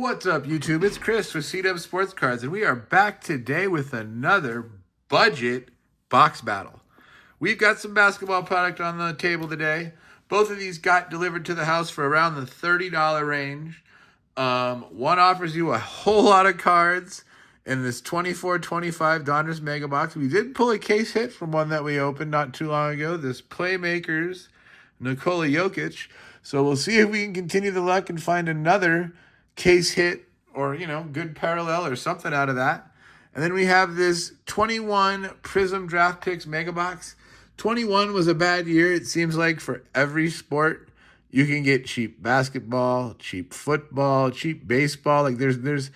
What's up, YouTube? It's Chris with CW Sports Cards, and we are back today with another budget box battle. We've got some basketball product on the table today. Both of these got delivered to the house for around the $30 range. One offers you a whole lot of cards in this 24-25 Donruss Mega Box. We did pull a case hit from one that we opened not too long ago, this Playmakers Nikola Jokic. So we'll see if we can continue the luck and find another case hit or, good parallel or something out of that. And then we have this 21 Prism Draft Picks Mega Box. 21 was a bad year. It seems like for every sport, you can get cheap basketball, cheap football, cheap baseball. Like there's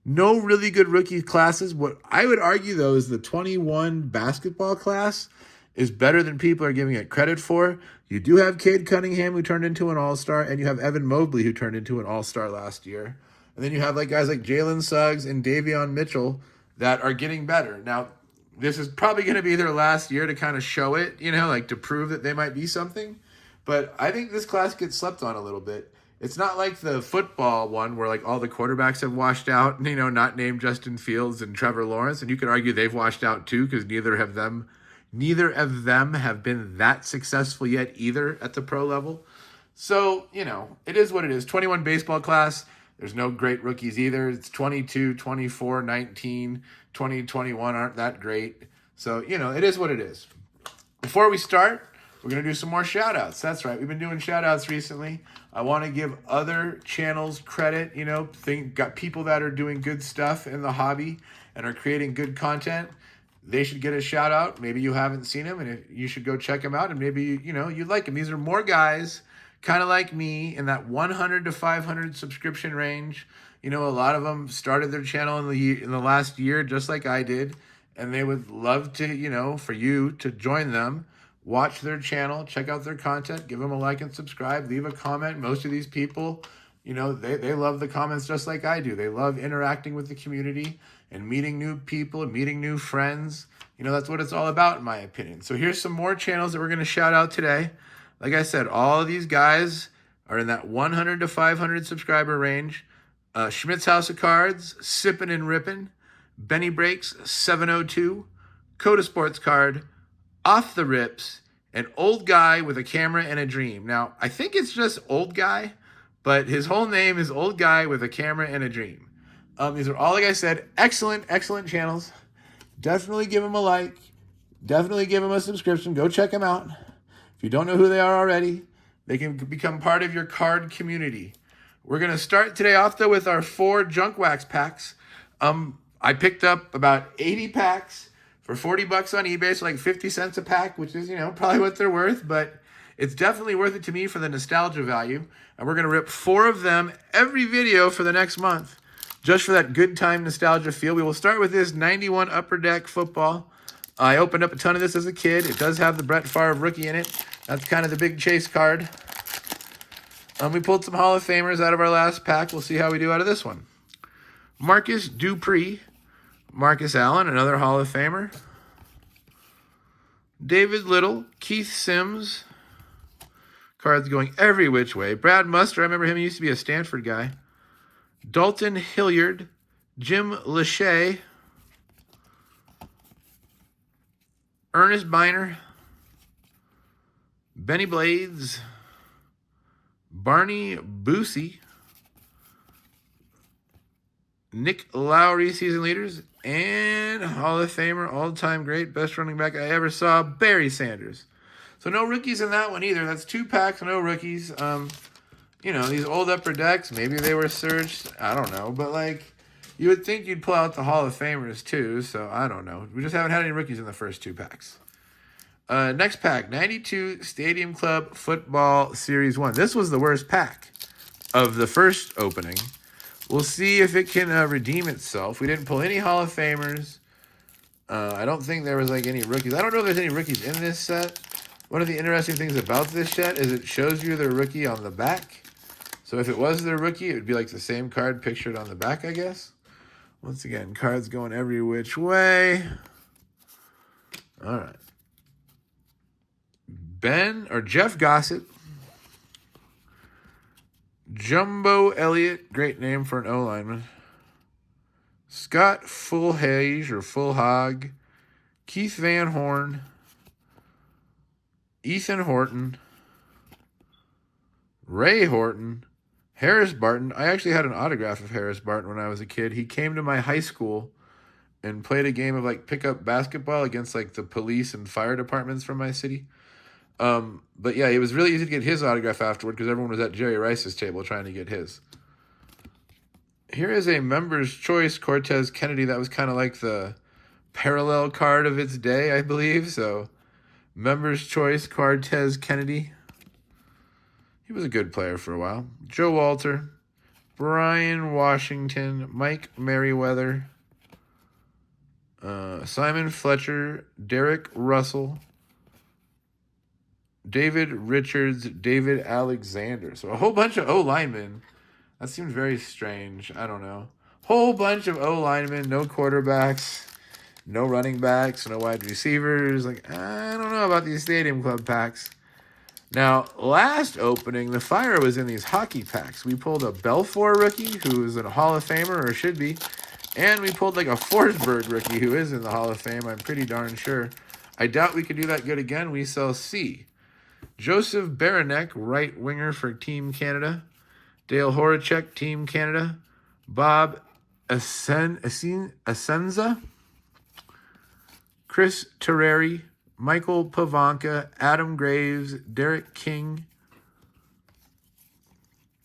no really good rookie classes. What I would argue, though, is the 21 basketball class is better than people are giving it credit for. You do have Cade Cunningham, who turned into an all-star, and you have Evan Mobley, who turned into an all-star last year. And then you have guys like Jalen Suggs and Davion Mitchell that are getting better. Now, this is probably going to be their last year to kind of show it, to prove that they might be something. But I think this class gets slept on a little bit. It's not like the football one where all the quarterbacks have washed out, not named Justin Fields and Trevor Lawrence. And you could argue they've washed out too, because neither of them have been that successful yet either at the pro level. So, it is what it is. 21 baseball class. There's no great rookies either. It's 22, 24, 19, 20, 21 aren't that great. So, it is what it is. Before we start, we're going to do some more shout-outs. That's right. We've been doing shout-outs recently. I want to give other channels credit, got people that are doing good stuff in the hobby and are creating good content. They should get a shout out. Maybe you haven't seen them, and you should go check them out. And maybe you like them. These are more guys, kind of like me, in that 100 to 500 subscription range. A lot of them started their channel in the last year, just like I did, and they would love to, for you to join them, watch their channel, check out their content, give them a like and subscribe, leave a comment. Most of these people, they love the comments just like I do. They love interacting with the community and meeting new people and meeting new friends. That's what it's all about, in my opinion. So here's some more channels that we're going to shout out today. Like I said, all of these guys are in that 100 to 500 subscriber range. Schmidt's House of Cards, Sippin' and Rippin', Benny Breaks, 702, Coda Sports Card, Off the Rips, an Old Guy with a Camera and a Dream. Now, I think it's just Old Guy, but his whole name is Old Guy with a Camera and a Dream. These are all, like I said, excellent channels. Definitely give them a like. Definitely give them a subscription. Go check them out. If you don't know who they are already, they can become part of your card community. We're going to start today off, though, with our 4 junk wax packs. I picked up about 80 packs for $40 on eBay, so 50 cents a pack, which is, probably what they're worth, but it's definitely worth it to me for the nostalgia value. And we're going to rip 4 of them every video for the next month, just for that good time nostalgia feel. We will start with this 91 Upper Deck football. I opened up a ton of this as a kid. It does have the Brett Favre rookie in it. That's kind of the big chase card. We pulled some Hall of Famers out of our last pack. We'll see how we do out of this one. Marcus Dupree. Marcus Allen, another Hall of Famer. David Little. Keith Sims. Cards going every which way. Brad Muster, I remember him. He used to be a Stanford guy. Dalton Hilliard, Jim Lachey, Ernest Biner, Benny Blades, Barney Boosie, Nick Lowry, season leaders, and Hall of Famer, all-time great, best running back I ever saw, Barry Sanders. So no rookies in that one either. That's 2 packs, no rookies. These old Upper Decks, maybe they were searched. I don't know. But, you would think you'd pull out the Hall of Famers, too. So, I don't know. We just haven't had any rookies in the first 2 packs. Next pack, 92 Stadium Club Football Series 1. This was the worst pack of the first opening. We'll see if it can redeem itself. We didn't pull any Hall of Famers. I don't think there was, any rookies. I don't know if there's any rookies in this set. One of the interesting things about this set is it shows you the rookie on the back. So if it was their rookie, it would be the same card pictured on the back, I guess. Once again, cards going every which way. All right. Jeff Gossett, Jumbo Elliott, great name for an O lineman. Scott Fulhage or Fulhag. Keith Van Horn. Ethan Horton. Ray Horton. Harris Barton. I actually had an autograph of Harris Barton when I was a kid. He came to my high school and played a game of like pickup basketball against like the police and fire departments from my city. But yeah, it was really easy to get his autograph afterward because everyone was at Jerry Rice's table trying to get his. Here is a member's choice Cortez Kennedy. That was kind of like the parallel card of its day, I believe. So, member's choice Cortez Kennedy. He was a good player for a while. Joe Walter, Brian Washington, Mike Merriweather, Simon Fletcher, Derek Russell, David Richards, David Alexander. So a whole bunch of O-linemen. That seems very strange. I don't know. Whole bunch of O-linemen, no quarterbacks, no running backs, no wide receivers. Like, I don't know about these Stadium Club packs. Now, last opening, the fire was in these hockey packs. We pulled a Belfour rookie, who is a Hall of Famer, or should be. And we pulled like a Forsberg rookie, who is in the Hall of Fame. I'm pretty darn sure. I doubt we could do that good again. We sell C. Joseph Baranek, right winger for Team Canada. Dale Horacek, Team Canada. Bob Asenza. Chris Terreri. Michael Pavanka. Adam Graves. Derek King.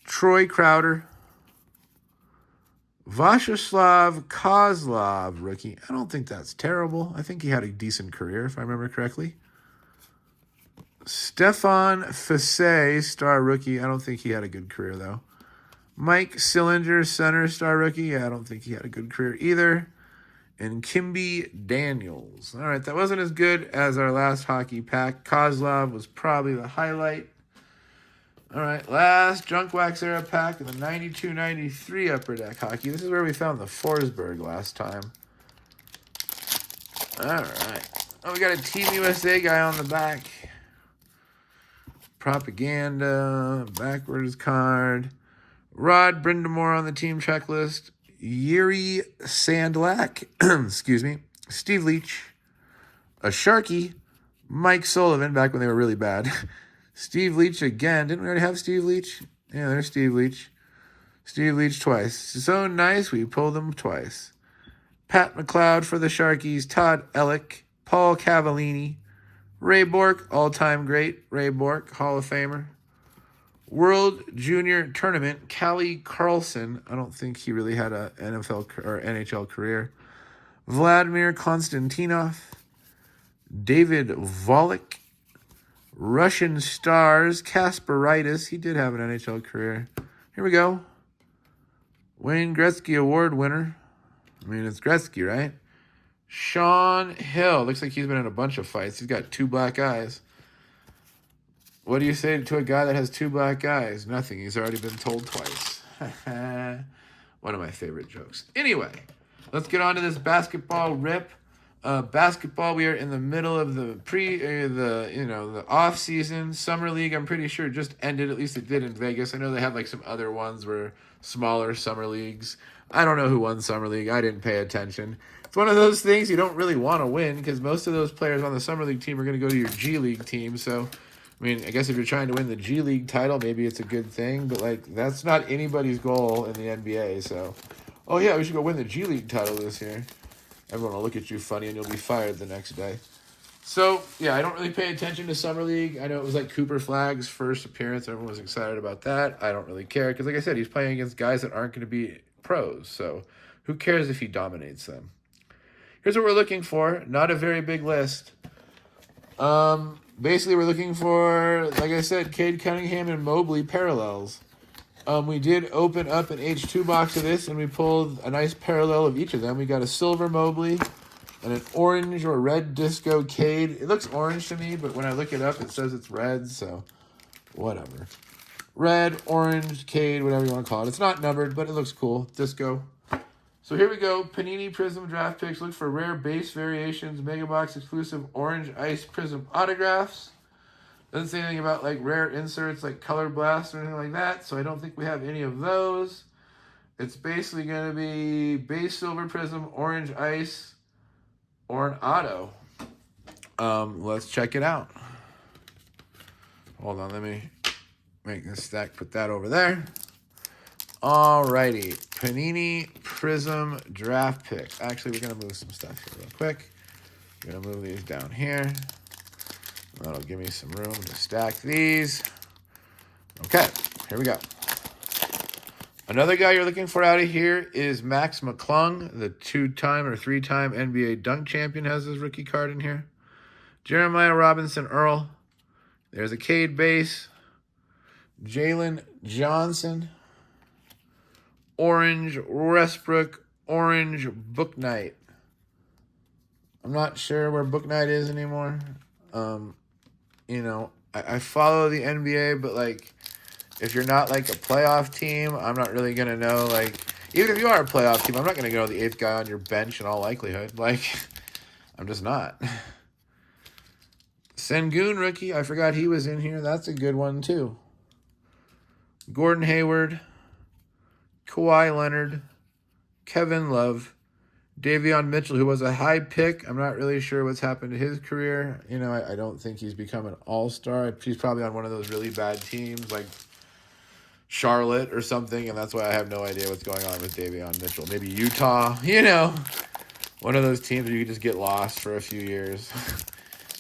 Troy Crowder. Vashislav Kozlov, rookie. I don't think that's terrible. I think he had a decent career, if I remember correctly. Stefan Fassé, star rookie. I don't think he had a good career, though. Mike Sillinger, center, star rookie. Yeah, I don't think he had a good career either. And Kimby Daniels. All right, that wasn't as good as our last hockey pack. Kozlov was probably the highlight. All right, last Junk Wax era pack in the 92-93 Upper Deck hockey. This is where we found the Forsberg last time. All right. Oh, we got a Team USA guy on the back. Propaganda, backwards card. Rod Brindamore on the team checklist. Yuri Sandlak, excuse me. Steve Leach. A Sharky. Mike Sullivan, back when they were really bad. Steve Leach again. Didn't we already have Steve Leach? Yeah, there's Steve Leach. Steve Leach twice. So nice, we pulled them twice. Pat McLeod for the Sharkies. Todd Ellick. Paul Cavallini. Ray Bork, all-time great. Ray Bork, Hall of Famer. World Junior Tournament. Callie Carlson. I don't think he really had a NFL or NHL career. Vladimir Konstantinov. David Volek. Russian Stars. Kasperitis. He did have an NHL career. Here we go. Wayne Gretzky Award winner. I mean, it's Gretzky, right? Sean Hill. Looks like he's been in a bunch of fights. He's got 2 black eyes. What do you say to a guy that has 2 black eyes? Nothing. He's already been told twice. One of my favorite jokes. Anyway, let's get on to this basketball rip. Basketball, we are in the middle of the the off season. Summer League, I'm pretty sure just ended. At least it did in Vegas. I know they had like some other ones where smaller summer leagues. I don't know who won Summer League. I didn't pay attention. It's one of those things you don't really want to win because most of those players on the Summer League team are going to go to your G League team. So, I mean, I guess if you're trying to win the G League title, maybe it's a good thing. But, like, that's not anybody's goal in the NBA. So, oh, yeah, we should go win the G League title this year. Everyone will look at you funny and you'll be fired the next day. So, yeah, I don't really pay attention to Summer League. I know it was like Cooper Flagg's first appearance. Everyone was excited about that. I don't really care because, like I said, he's playing against guys that aren't going to be pros. So, who cares if he dominates them? Here's what we're looking for. Not a very big list. Basically, we're looking for, like I said, Cade Cunningham and Mobley parallels. We did open up an H2 box of this, and we pulled a nice parallel of each of them. We got a silver Mobley and an orange or red disco Cade. It looks orange to me, but when I look it up, it says it's red, so whatever. Red, orange, Cade, whatever you want to call it. It's not numbered, but it looks cool. Disco. So here we go. Panini Prism draft picks. Look for rare base variations, Mega Box exclusive orange ice prism autographs. Doesn't say anything about like rare inserts like Color Blast or anything like that, so I don't think we have any of those. It's basically going to be base silver prism, orange ice, or an auto. Let's check it out. Hold on, let me make this stack, put that over there. Alrighty, Panini Prism Draft Picks. Actually, we're going to move some stuff here real quick. We're going to move these down here. That'll give me some room to stack these. Okay, here we go. Another guy you're looking for out of here is Max McClung, the 2-time or 3-time NBA dunk champion, has his rookie card in here. Jeremiah Robinson Earl. There's a Cade base. Jalen Johnson. Orange Westbrook. Orange Book Knight. I'm not sure where Book Knight is anymore. You know, I follow the NBA, but like, if you're not like a playoff team, I'm not really going to know. Like, even if you are a playoff team, I'm not going to go the 8th guy on your bench in all likelihood. Like, I'm just not. Sengun rookie, I forgot he was in here. That's a good one too. Gordon Hayward, Kawhi Leonard, Kevin Love, Davion Mitchell, who was a high pick. I'm not really sure what's happened to his career. You know, I don't think he's become an all-star. He's probably on one of those really bad teams like Charlotte or something, and that's why I have no idea what's going on with Davion Mitchell. Maybe Utah, you know, one of those teams where you just get lost for a few years.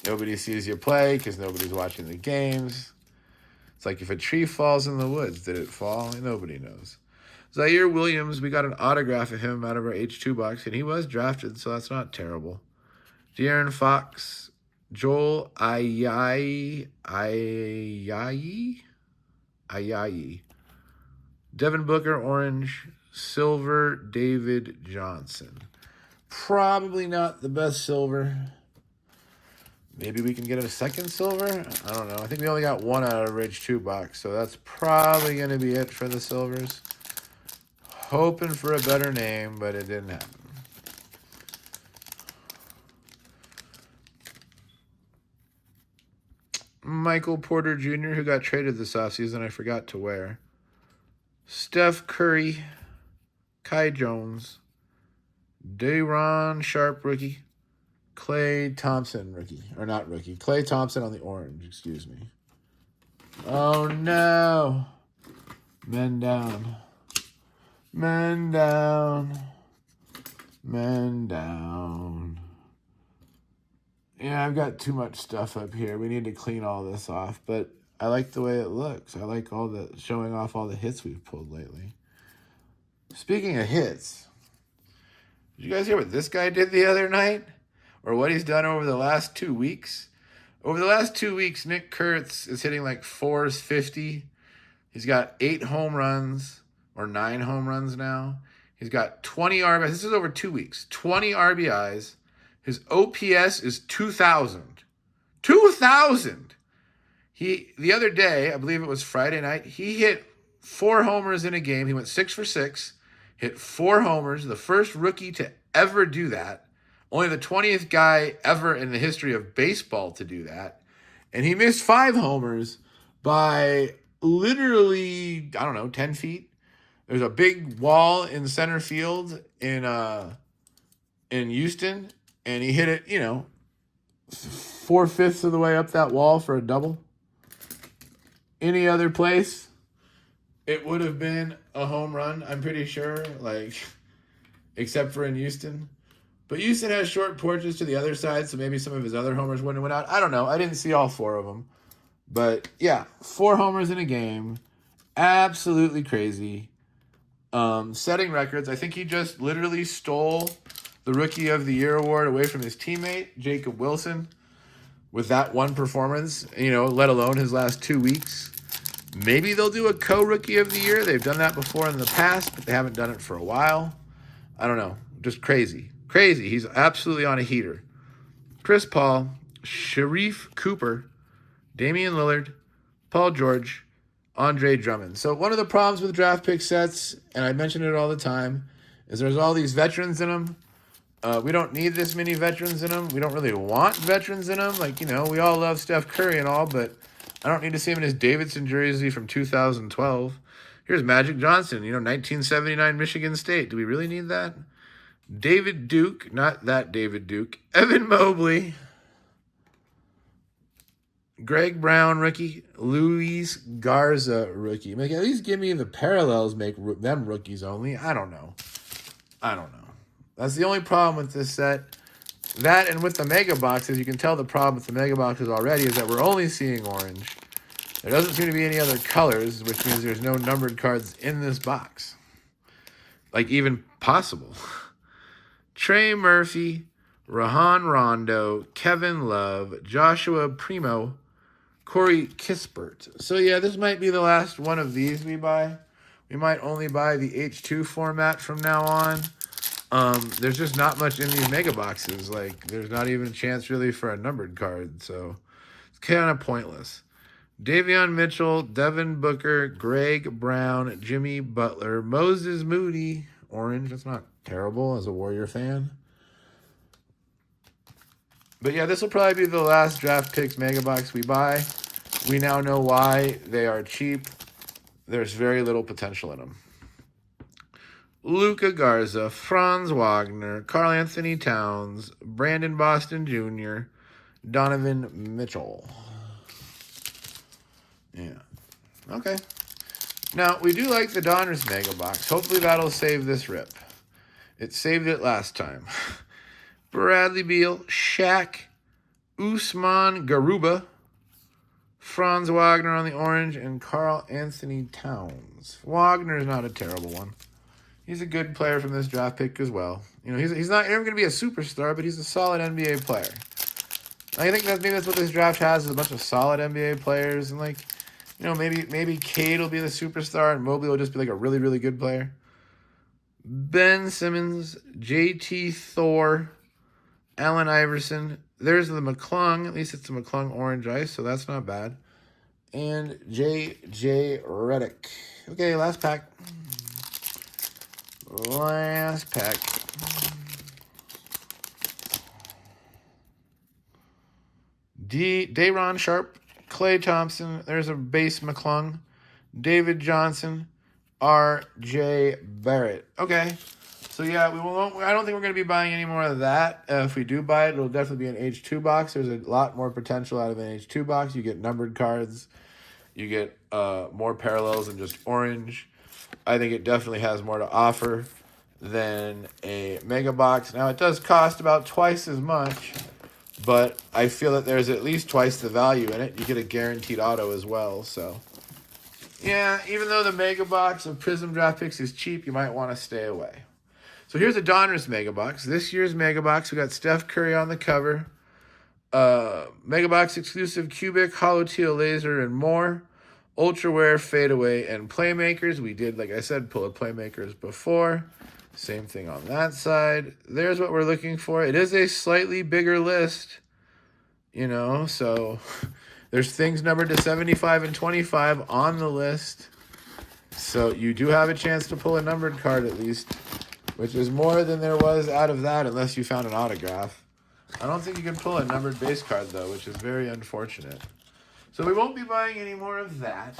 Nobody sees you play because nobody's watching the games. It's like if a tree falls in the woods, did it fall? Nobody knows. Zaire Williams, we got an autograph of him out of our H2 box, and he was drafted, so that's not terrible. De'Aaron Fox, Joel Ayayi. Devin Booker, orange. Silver, David Johnson. Probably not the best silver. Maybe we can get a second silver? I don't know. I think we only got one out of our H2 box, so that's probably going to be it for the silvers. Hoping for a better name, but it didn't happen. Michael Porter Jr., who got traded this offseason, I forgot to wear. Steph Curry, Kai Jones, Day'Ron Sharp rookie, Klay Thompson rookie, or not rookie, Klay Thompson on the orange, excuse me. Oh no. Men down. Men down. Men down. Yeah, I've got too much stuff up here. We need to clean all this off, but I like the way it looks. I like all the showing off all the hits we've pulled lately. Speaking of hits, did you guys hear what this guy did the other night? Or what he's done over the last 2 weeks? Over the last 2 weeks, Nick Kurtz is hitting like 450. He's got 8 home runs, or 9 home runs now. He's got 20 RBIs. This is over 2 weeks. 20 RBIs. His OPS is 2,000. 2,000! The other day, I believe it was Friday night, he hit 4 homers in a game. He went 6 for 6, hit 4 homers, the first rookie to ever do that. Only the 20th guy ever in the history of baseball to do that. And he missed 5 homers by literally, I don't know, 10 feet. There's a big wall in center field in Houston, and he hit it, 4/5 of the way up that wall for a double. Any other place, it would have been a home run, I'm pretty sure, except for in Houston. But Houston has short porches to the other side, so maybe some of his other homers wouldn't have went out. I don't know. I didn't see all 4 of them. But, yeah, 4 homers in a game. Absolutely crazy. Setting records. I think he just literally stole the Rookie of the Year award away from his teammate, Jacob Wilson, with that one performance, let alone his last 2 weeks. Maybe they'll do a co-Rookie of the Year. They've done that before in the past, but they haven't done it for a while. I don't know. Just crazy. Crazy. He's absolutely on a heater. Chris Paul, Sharif Cooper, Damian Lillard, Paul George, Andre Drummond. So one of the problems with draft pick sets, and I mention it all the time, is there's all these veterans in them. We don't need this many veterans in them. We don't really want veterans in them. We all love Steph Curry and all, but I don't need to see him in his Davidson jersey from 2012. Here's Magic Johnson, 1979 Michigan State. Do we really need that? David Duke, not that David Duke. Evan Mobley. Greg Brown, rookie. Luis Garza, rookie. At least give me the parallels, make them rookies only. I don't know. That's the only problem with this set. That and with the mega boxes, you can tell the problem with the mega boxes already is that we're only seeing orange. There doesn't seem to be any other colors, which means there's no numbered cards in this box. Like, even possible. Trey Murphy, Rajon Rondo, Kevin Love, Joshua Primo, Corey Kispert. So, yeah, this might be the last one of these we buy. We might only buy the H2 format from now on. There's just not much in these mega boxes. Like, there's not even a chance really for a numbered card. So, it's kind of pointless. Davion Mitchell, Devin Booker, Greg Brown, Jimmy Butler, Moses Moody, orange. That's not terrible as a Warrior fan. But yeah, this will probably be the last Draft Picks mega box we buy. We now know why they are cheap. There's very little potential in them. Luka Garza, Franz Wagner, Karl Anthony Towns, Brandon Boston Jr., Donovan Mitchell. Yeah. Okay. Now, we do like the Donruss Mega Box. Hopefully that'll save this rip. It saved it last time. Bradley Beal, Shaq, Usman Garuba, Franz Wagner on the orange, and Karl Anthony Towns. Wagner is not a terrible one. He's a good player from this draft pick as well. He's not ever going to be a superstar, but he's a solid NBA player. I think that's what this draft has, is a bunch of solid NBA players. And, maybe Cade will be the superstar and Mobley will just be, a really, really good player. Ben Simmons, JT Thor, Allen Iverson. There's the McClung. At least it's a McClung orange ice, so that's not bad. And J.J. Redick. Okay, last pack. Day'Ron Sharp, Klay Thompson. There's a base McClung. David Johnson, R.J. Barrett. Okay. So, yeah, I don't think we're going to be buying any more of that. If we do buy it, it'll definitely be an H2 box. There's a lot more potential out of an H2 box. You get numbered cards. You get more parallels than just orange. I think it definitely has more to offer than a mega box. Now, it does cost about twice as much, but I feel that there's at least twice the value in it. You get a guaranteed auto as well. So, yeah, even though the mega box of Prism Draft Picks is cheap, you might want to stay away. So here's a Donruss mega box. This year's mega box, we got Steph Curry on the cover. Mega box exclusive cubic, hollow teal laser, and more. Ultra wear, fadeaway, and playmakers. We did, like I said, pull a playmakers before. Same thing on that side. There's what we're looking for. It is a slightly bigger list, so there's things numbered to 75 and 25 on the list. So you do have a chance to pull a numbered card at least, which is more than there was out of that unless you found an autograph. I don't think you can pull a numbered base card, though, which is very unfortunate. So we won't be buying any more of that.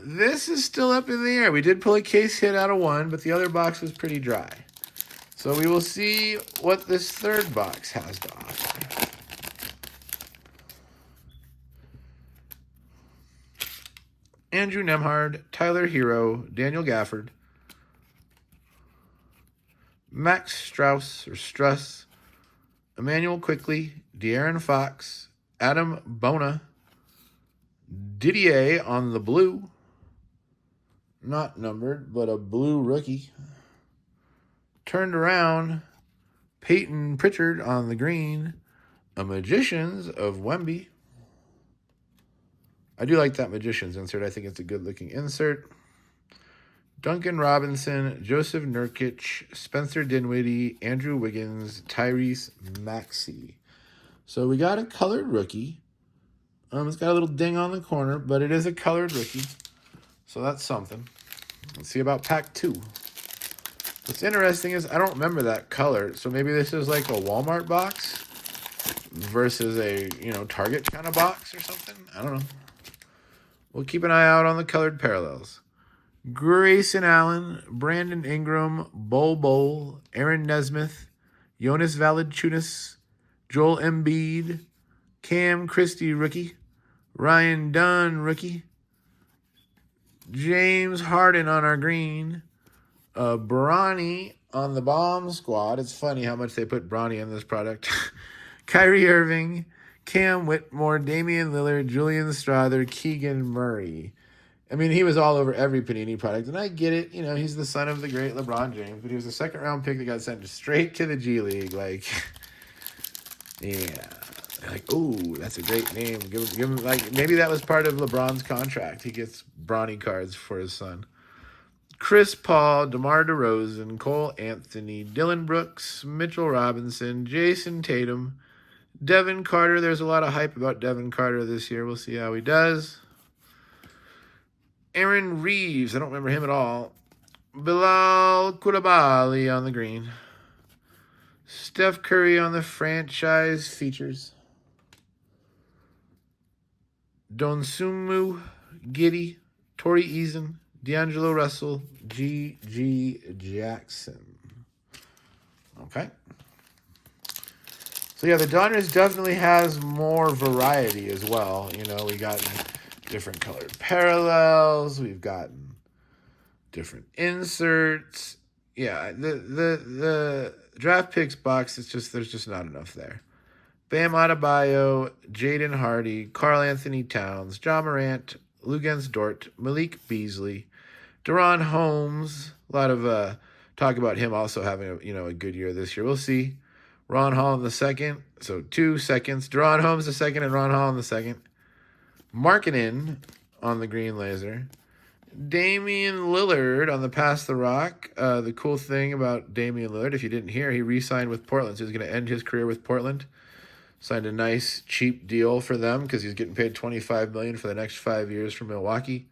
This is still up in the air. We did pull a case hit out of one, but the other box was pretty dry. So we will see what this third box has to offer. Andrew Nemhard, Tyler Hero, Daniel Gafford, Max Struss, Emmanuel Quickley, De'Aaron Fox, Adam Bona, Didier on the blue, not numbered, but a blue rookie. Turned around, Peyton Pritchard on the green, a Magicians of Wemby. I do like that Magicians insert. I think it's a good-looking insert. Duncan Robinson, Joseph Nurkic, Spencer Dinwiddie, Andrew Wiggins, Tyrese Maxey. So we got a colored rookie. It's got a little ding on the corner, but it is a colored rookie. So that's something. Let's see about pack 2. What's interesting is I don't remember that color. So maybe this is like a Walmart box. versus a, Target kind of box or something. I don't know. We'll keep an eye out on the colored parallels. Grayson Allen, Brandon Ingram, Bol, Aaron Nesmith, Jonas Valanciunas, Joel Embiid, Cam Christie, rookie, Ryan Dunn, rookie, James Harden on our green, Bronny on the bomb squad. It's funny how much they put Bronny in this product. Kyrie Irving, Cam Whitmore, Damian Lillard, Julian Strather, Keegan Murray. I mean, he was all over every Panini product, and I get it. He's the son of the great LeBron James, but he was a second-round pick that got sent straight to the G League. Like, yeah. Like, oh, that's a great name. Give him, like, maybe that was part of LeBron's contract. He gets Bronny cards for his son. Chris Paul, DeMar DeRozan, Cole Anthony, Dylan Brooks, Mitchell Robinson, Jason Tatum, Devin Carter. There's a lot of hype about Devin Carter this year. We'll see how he does. Aaron Reeves, I don't remember him at all. Bilal Koulibaly on the green. Steph Curry on the franchise features. Donsumu, Giddey, Torrey Eason, D'Angelo Russell, G.G. Jackson. Okay. So, yeah, the Donruss definitely has more variety as well. We got different colored parallels. We've gotten different inserts. Yeah, the draft picks box, there's just not enough there. Bam Adebayo, Jaden Hardy, Karl Anthony Towns, John Morant, Luguentz Dort, Malik Beasley, Deron Holmes. A lot of talk about him also having a good year this year. We'll see. Ron Hall in the second, so 2 seconds. Deron Holmes the second and Ron Hall in the second. Markkanen on the green laser. Damian Lillard on the Pass the Rock. The cool thing about Damian Lillard, if you didn't hear, he re-signed with Portland. So he's going to end his career with Portland. Signed a nice, cheap deal for them because he's getting paid $25 million for the next 5 years from Milwaukee.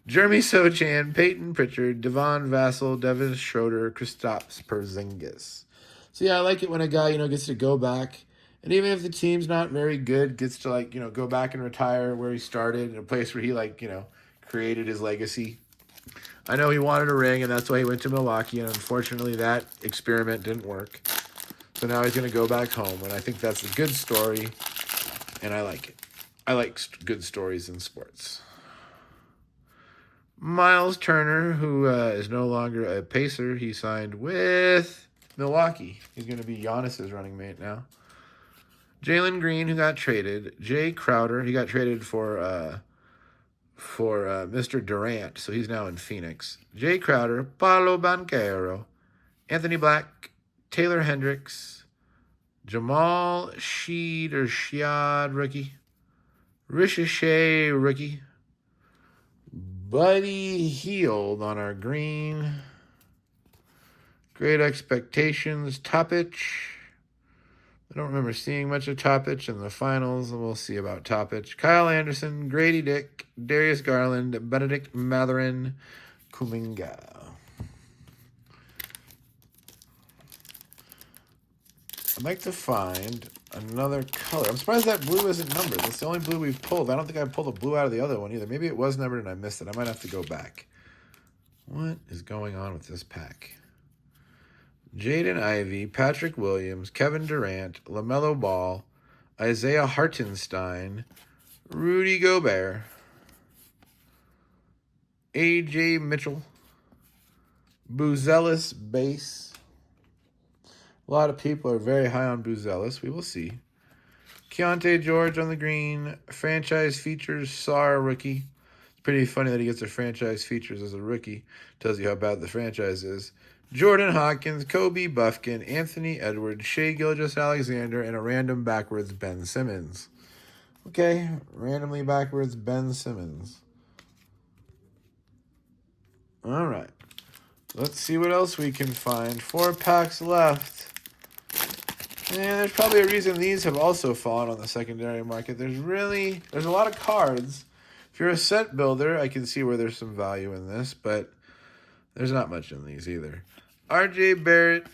Jeremy Sochan, Peyton Pritchard, Devon Vassell, Devin Schroeder, Kristaps Porzingis. So yeah, I like it when a guy, gets to go back. And even if the team's not very good, gets to go back and retire where he started in a place where he created his legacy. I know he wanted a ring, and that's why he went to Milwaukee, and unfortunately that experiment didn't work. So now he's going to go back home, and I think that's a good story, and I like it. I like good stories in sports. Miles Turner, who is no longer a Pacer, he signed with Milwaukee. He's going to be Giannis's running mate now. Jalen Green, who got traded. Jay Crowder, he got traded for Mr. Durant, so he's now in Phoenix. Jay Crowder, Paolo Banchero, Anthony Black, Taylor Hendricks, Jamal Shead, rookie. Ricochet, rookie. Buddy Hield on our green. Great Expectations, Topic. I don't remember seeing much of Topic in the finals, and we'll see about Topic. Kyle Anderson, Grady Dick, Darius Garland, Benedict Mathurin, Kuminga. I'd like to find another color. I'm surprised that blue isn't numbered. That's the only blue we've pulled. I don't think I pulled a blue out of the other one either. Maybe it was numbered and I missed it. I might have to go back. What is going on with this pack? Jaden Ivey, Patrick Williams, Kevin Durant, LaMelo Ball, Isaiah Hartenstein, Rudy Gobert, AJ Mitchell, Buzelis base. A lot of people are very high on Buzelis. We will see. Keontae George on the green. Franchise features, Sar rookie. It's pretty funny that he gets a franchise features as a rookie. Tells you how bad the franchise is. Jordan Hawkins, Kobe Buffkin, Anthony Edwards, Shai Gilgeous-Alexander, and a random backwards Ben Simmons. Okay, randomly backwards Ben Simmons. All right. Let's see what else we can find. 4 packs left. And there's probably a reason these have also fallen on the secondary market. There's a lot of cards. If you're a set builder, I can see where there's some value in this, but there's not much in these either. RJ Barrett,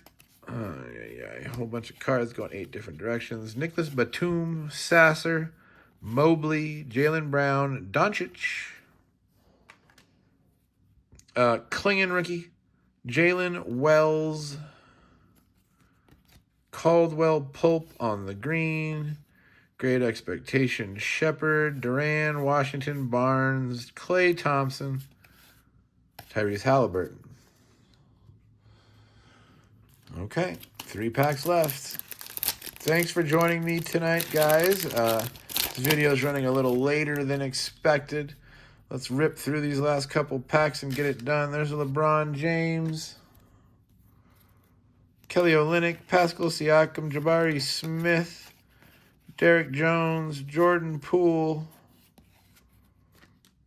A whole bunch of cards going 8 different directions. Nicholas Batum, Sasser, Mobley, Jaylen Brown, Doncic, Klingon rookie, Jalen Wells, Caldwell Pope on the green, Great Expectation, Shepard, Duran, Washington, Barnes, Klay Thompson, Tyrese Halliburton. Okay, 3 packs left. Thanks for joining me tonight, guys. This video is running a little later than expected. Let's rip through these last couple packs and get it done. There's a LeBron James, Kelly Olynyk, Pascal Siakam, Jabari Smith, Derek Jones, Jordan Poole,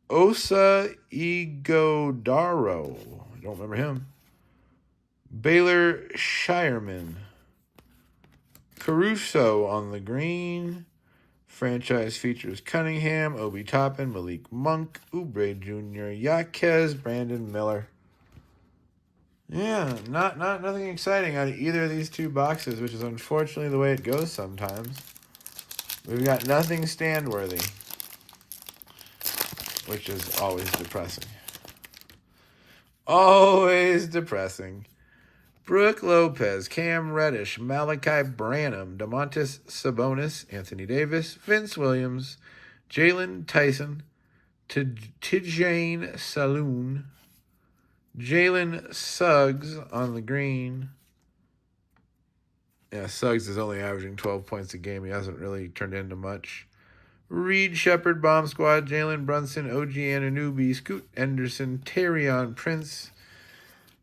Osa Ighodaro. I don't remember him. Baylor Shireman, Caruso on the green. Franchise features Cunningham, Obi Toppin, Malik Monk, Oubre Jr., Jaquez, Brandon Miller. Yeah, nothing exciting out of either of these 2 boxes, which is unfortunately the way it goes sometimes. We've got nothing stand-worthy, which is always depressing. Always depressing. Brooke Lopez, Cam Reddish, Malachi Branham, DeMontis Sabonis, Anthony Davis, Vince Williams, Jalen Tyson, Tijane Saloon, Jalen Suggs on the green. Yeah, Suggs is only averaging 12 points a game. He hasn't really turned into much. Reed Shepard, Bomb Squad, Jalen Brunson, OG Anunoby, Scoot Henderson, Terrion Prince,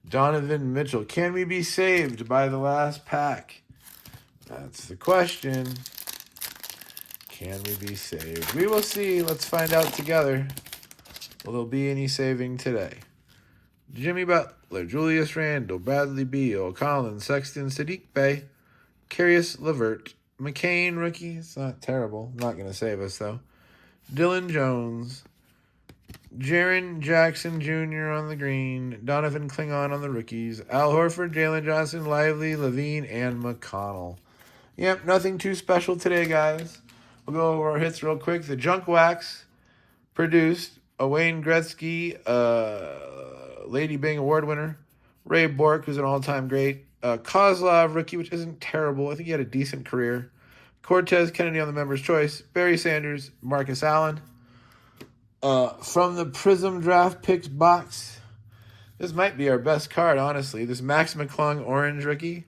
Donovan Mitchell. Can we be saved by the last pack? That's the question. Can we be saved? We will see. Let's find out together. Will there be any saving today? Jimmy Butler, Julius Randle, Bradley Beal, Collins, Sexton, Sadiq Bey, Carius LeVert, McCain rookie. It's not terrible. Not going to save us, though. Dylan Jones, Jaren Jackson Jr. on the green, Donovan Klingon on the rookies, Al Horford, Jalen Johnson, Lively, Levine, and McConnell. Yep, nothing too special today, guys. We'll go over our hits real quick. The Junk Wax produced a Wayne Gretzky, Lady Bing Award winner, Ray Bork, who's an all-time great, Kozlov rookie, which isn't terrible. I think he had a decent career. Cortez Kennedy on the Members' Choice, Barry Sanders, Marcus Allen. From the Prism Draft Picks box, this might be our best card, honestly. This Max McClung orange rookie,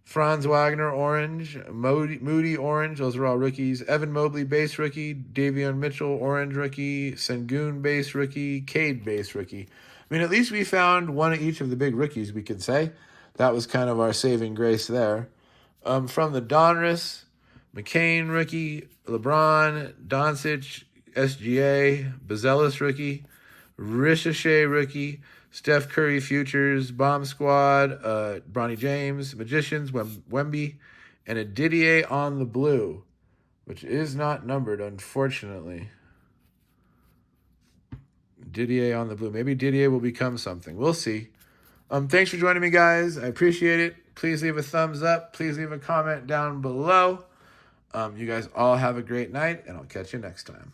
Franz Wagner orange, Moody orange, those are all rookies. Evan Mobley base rookie, Davion Mitchell orange rookie, Sengun base rookie, Cade base rookie. I mean, at least we found one of each of the big rookies, we could say. That was kind of our saving grace there. From the Donruss, McCain rookie, LeBron, Doncic, SGA, Bazelis rookie, Ricochet rookie, Steph Curry futures, Bomb Squad, Bronny James, Magicians, Wemby, and a Didier on the blue, which is not numbered, unfortunately. Didier on the blue. Maybe Didier will become something. We'll see. Thanks for joining me, guys. I appreciate it. Please leave a thumbs up. Please leave a comment down below. You guys all have a great night, and I'll catch you next time.